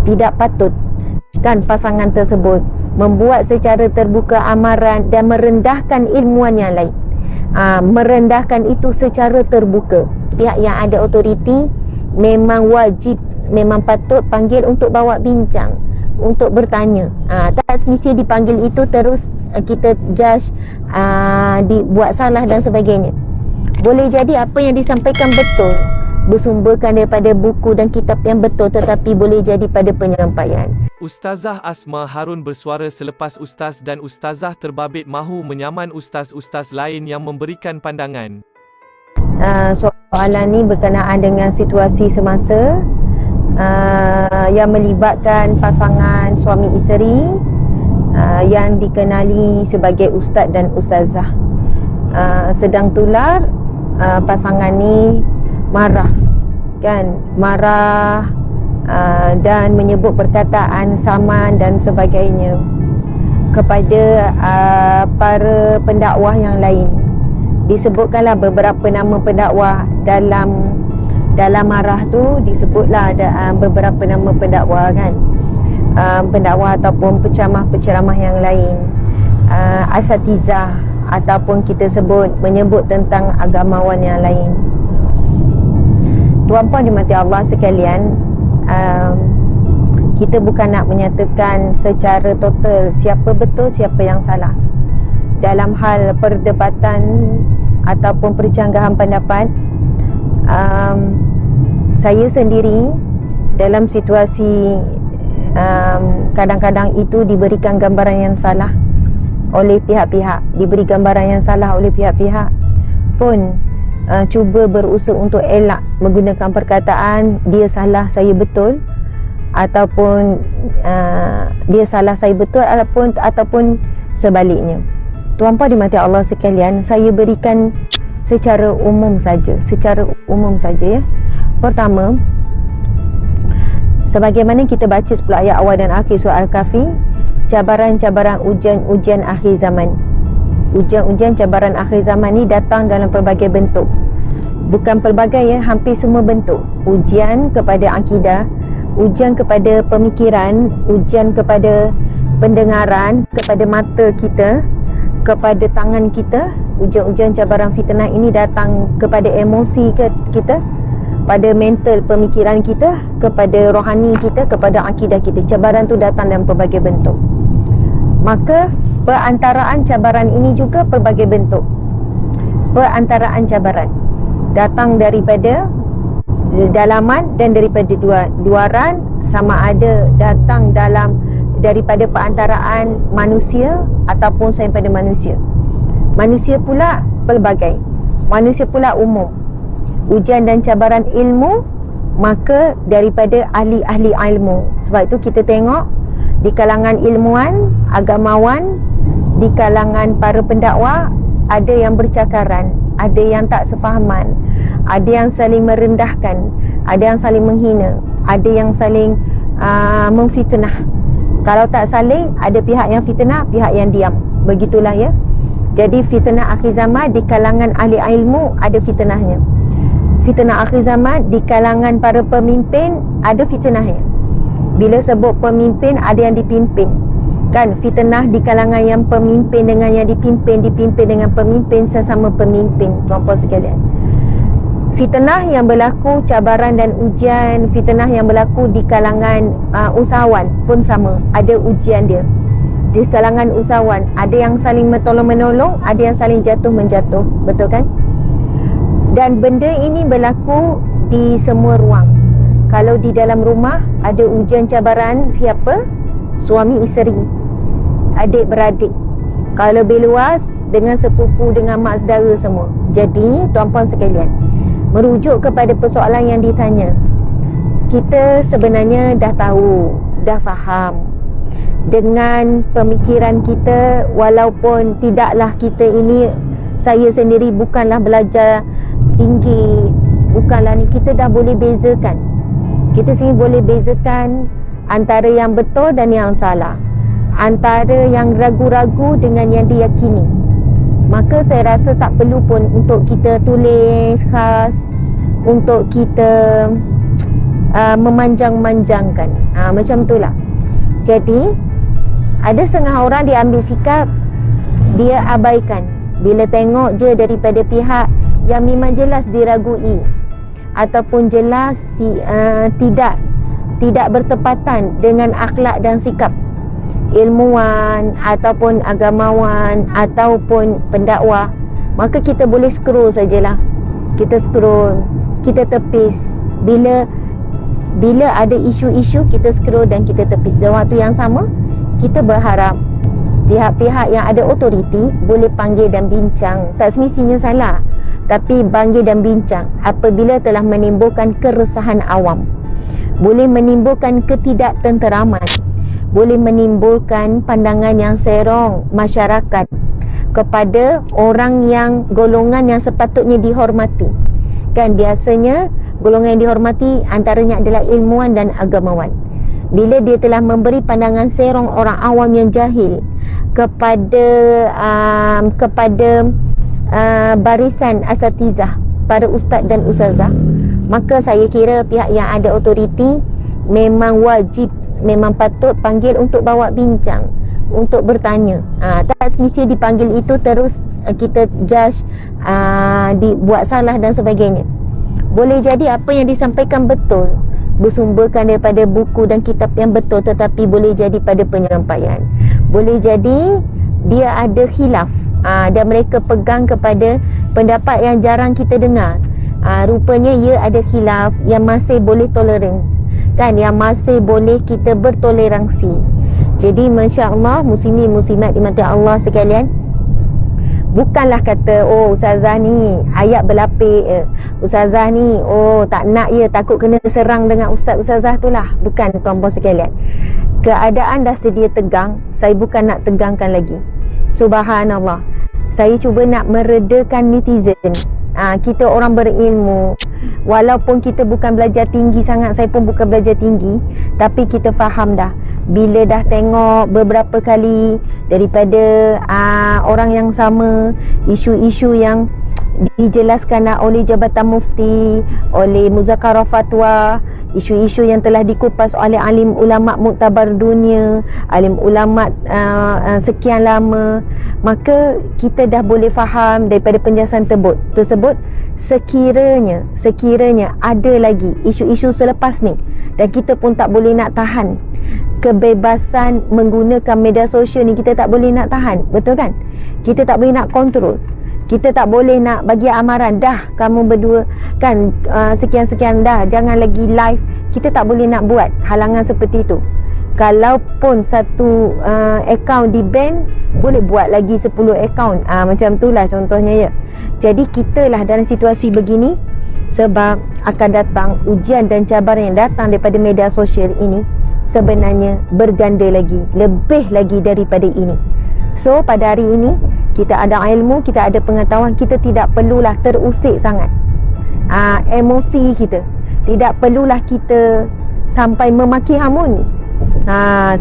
tidak patut kan pasangan tersebut membuat secara terbuka amaran dan merendahkan ilmuwan yang lain. Merendahkan itu secara terbuka. Pihak yang ada autoriti memang wajib, memang patut panggil untuk bawa bincang, untuk bertanya. Tak mesti dipanggil itu terus kita judge, dibuat salah dan sebagainya. Boleh jadi apa yang disampaikan betul, bersumberkan daripada buku dan kitab yang betul, tetapi boleh jadi pada penyampaian. Ustazah Asma Harun bersuara selepas ustaz dan ustazah terbabit mahu menyaman ustaz-ustaz lain yang memberikan pandangan. Soalan ni berkenaan dengan situasi semasa yang melibatkan pasangan suami isteri yang dikenali sebagai ustaz dan ustazah. Sedang tular pasangan ni marah kan, marah dan menyebut perkataan saman dan sebagainya kepada para pendakwah yang lain. Disebutkanlah beberapa nama pendakwah dalam marah tu, disebutlah ada beberapa nama pendakwah kan, pendakwah ataupun penceramah yang lain, asatizah ataupun kita menyebut tentang agamawan yang lain. Tuan-puan dimati Allah sekalian, kita bukan nak menyatakan secara total siapa betul siapa yang salah dalam hal perdebatan ataupun percanggahan pendapat. Saya sendiri dalam situasi kadang-kadang itu diberikan gambaran yang salah oleh pihak-pihak, diberi gambaran yang salah oleh pihak-pihak pun cuba berusaha untuk elak menggunakan perkataan dia salah saya betul, ataupun dia salah saya betul, ataupun sebaliknya. Tuan-puan dimati Allah sekalian, saya berikan secara umum saja ya. Pertama, sebagaimana kita baca 10 ayat awal dan akhir surah Al-Kahfi, cabaran-cabaran ujian akhir zaman. Ujian-ujian cabaran akhir zaman ni datang dalam pelbagai bentuk. Bukan pelbagai ya, hampir semua bentuk. Ujian kepada akidah, ujian kepada pemikiran, ujian kepada pendengaran, kepada mata kita, kepada tangan kita. Ujian-ujian cabaran fitnah ini datang kepada emosi kita, pada mental pemikiran kita, kepada rohani kita, kepada akidah kita. Cabaran tu datang dalam pelbagai bentuk. Maka perantaraan cabaran ini juga pelbagai bentuk. Perantaraan cabaran datang daripada dalaman dan daripada luaran, sama ada datang daripada perantaraan manusia ataupun selain pada manusia. Manusia pula pelbagai, manusia pula umum. Ujian dan cabaran ilmu, maka daripada ahli-ahli ilmu. Sebab itu kita tengok di kalangan ilmuwan, agamawan, di kalangan para pendakwah, ada yang bercakaran, ada yang tak sefahaman, ada yang saling merendahkan, ada yang saling menghina, ada yang saling memfitnah. Kalau tak saling, ada pihak yang fitnah, pihak yang diam. Begitulah ya. Jadi fitnah akhir zaman di kalangan ahli ilmu ada fitnahnya. Fitnah akhir zaman di kalangan para pemimpin ada fitnahnya. Bila sebut pemimpin, ada yang dipimpin. Kan fitnah di kalangan yang pemimpin dengan yang dipimpin dengan pemimpin sesama pemimpin, tuan-puan sekalian. Fitnah yang berlaku, cabaran dan ujian, fitnah yang berlaku di kalangan usahawan pun sama, ada ujian dia. Di kalangan usahawan ada yang saling menolong-menolong, ada yang saling jatuh-menjatuh, betul kan? Dan benda ini berlaku di semua ruang. Kalau di dalam rumah ada ujian cabaran siapa? Suami isteri, adik-beradik. Kalau lebih luas, dengan sepupu, dengan mak saudara semua. Jadi tuan-puan sekalian, merujuk kepada persoalan yang ditanya, kita sebenarnya dah tahu, dah faham dengan pemikiran kita, walaupun tidaklah kita ini, saya sendiri bukanlah belajar tinggi, bukanlah ni, kita dah boleh bezakan. Kita sendiri boleh bezakan antara yang betul dan yang salah, antara yang ragu-ragu dengan yang diyakini. Maka saya rasa tak perlu pun untuk kita tulis khas, untuk kita memanjang-manjangkan. Macam itulah. Jadi ada setengah orang dia ambil sikap, dia abaikan. Bila tengok je daripada pihak yang memang jelas diragui ataupun jelas tidak bertepatan dengan akhlak dan sikap ilmuwan ataupun agamawan ataupun pendakwah, maka kita boleh scroll sajalah. Kita scroll, kita tepis. Bila ada isu-isu, kita scroll dan kita tepis. Dan waktu yang sama, kita berharap pihak-pihak yang ada otoriti boleh panggil dan bincang. Tak semestinya salah, tapi panggil dan bincang apabila telah menimbulkan keresahan awam, boleh menimbulkan ketidaktenteraman, boleh menimbulkan pandangan yang serong masyarakat kepada orang yang golongan yang sepatutnya dihormati. Kan biasanya golongan yang dihormati antaranya adalah ilmuwan dan agamawan. Bila dia telah memberi pandangan serong orang awam yang jahil kepada barisan asatizah, para ustaz dan ustazah, maka saya kira pihak yang ada otoriti memang wajib, memang patut panggil untuk bawa bincang, untuk bertanya. Tak semestinya dipanggil itu terus kita judge, dibuat salah dan sebagainya. Boleh jadi apa yang disampaikan betul, bersumberkan daripada buku dan kitab yang betul, tetapi boleh jadi pada penyampaian, boleh jadi dia ada khilaf, dan mereka pegang kepada pendapat yang jarang kita dengar. Rupanya ia ada khilaf yang masih boleh tolerance, kan, yang masih boleh kita bertoleransi. Jadi masya-Allah, muslimin muslimat dimati Allah sekalian, bukanlah kata oh ustazah ni ayat berlapik, ustazah ni oh tak nak takut kena serang dengan ustaz-ustazah tu lah. Bukan tuan-puan sekalian, keadaan dah sedia tegang. Saya bukan nak tegangkan lagi. Subhanallah, saya cuba nak meredakan netizen. Kita orang berilmu, walaupun kita bukan belajar tinggi sangat, saya pun bukan belajar tinggi, tapi kita faham dah. Bila dah tengok beberapa kali daripada orang yang sama, isu-isu yang dijelaskan oleh Jabatan Mufti, oleh Muzakarah Fatwa, isu-isu yang telah dikupas oleh alim ulama muktabar dunia, alim ulama sekian lama, maka kita dah boleh faham daripada penjelasan tersebut sekiranya ada lagi isu-isu selepas ni, dan kita pun tak boleh nak tahan kebebasan menggunakan media sosial ni, kita tak boleh nak tahan, betul kan? Kita tak boleh nak kontrol, kita tak boleh nak bagi amaran, dah kamu berdua kan sekian-sekian dah, jangan lagi live. Kita tak boleh nak buat halangan seperti itu. Kalaupun satu akaun di ban, boleh buat lagi 10 akaun, macam itulah contohnya ya. Jadi kita lah dalam situasi begini sebab akan datang ujian dan cabaran yang datang daripada media sosial ini sebenarnya berganda lagi, lebih lagi daripada ini. So pada hari ini kita ada ilmu, kita ada pengetahuan, kita tidak perlulah terusik sangat emosi kita, tidak perlulah kita sampai memaki hamun.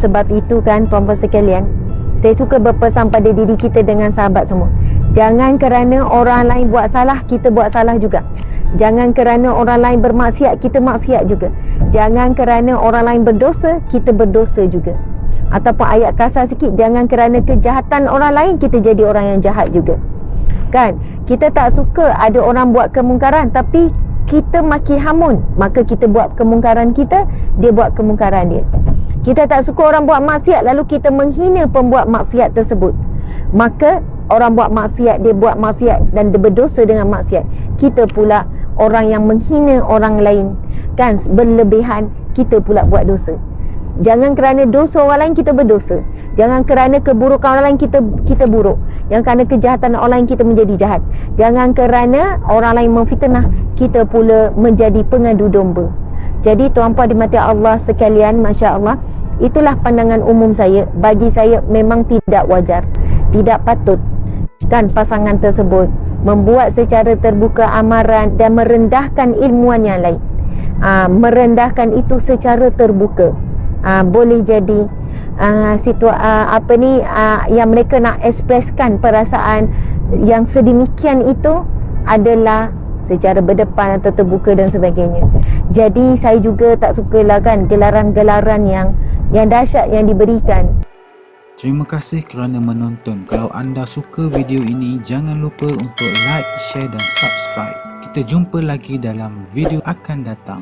Sebab itu kan tuan-tuan sekalian, saya suka berpesan pada diri kita dengan sahabat semua, jangan kerana orang lain buat salah, kita buat salah juga. Jangan kerana orang lain bermaksiat, kita maksiat juga. Jangan kerana orang lain berdosa, kita berdosa juga. Ataupun ayat kasar sikit, jangan kerana kejahatan orang lain, kita jadi orang yang jahat juga. Kan? Kita tak suka ada orang buat kemungkaran, tapi kita maki hamun, maka kita buat kemungkaran kita, dia buat kemungkaran dia. Kita tak suka orang buat maksiat, lalu kita menghina pembuat maksiat tersebut, maka orang buat maksiat, dia buat maksiat dan dia berdosa dengan maksiat. Kita pula orang yang menghina orang lain, kan, berlebihan, kita pula buat dosa. Jangan kerana dosa orang lain kita berdosa. Jangan kerana keburukan orang lain kita buruk. Jangan kerana kejahatan orang lain kita menjadi jahat. Jangan kerana orang lain memfitnah, kita pula menjadi pengadu domba. Jadi tuan-puan dimati Allah sekalian, masya-Allah, itulah pandangan umum saya. Bagi saya memang tidak wajar, tidak patut kan pasangan tersebut membuat secara terbuka amaran dan merendahkan ilmuwan yang lain. Merendahkan itu secara terbuka. Boleh jadi yang mereka nak ekspreskan perasaan yang sedemikian itu adalah secara berdepan atau terbuka dan sebagainya. Jadi saya juga tak sukalah kan gelaran-gelaran yang dahsyat yang diberikan. Terima kasih kerana menonton. Kalau anda suka video ini, jangan lupa untuk like, share dan subscribe. Kita jumpa lagi dalam video akan datang.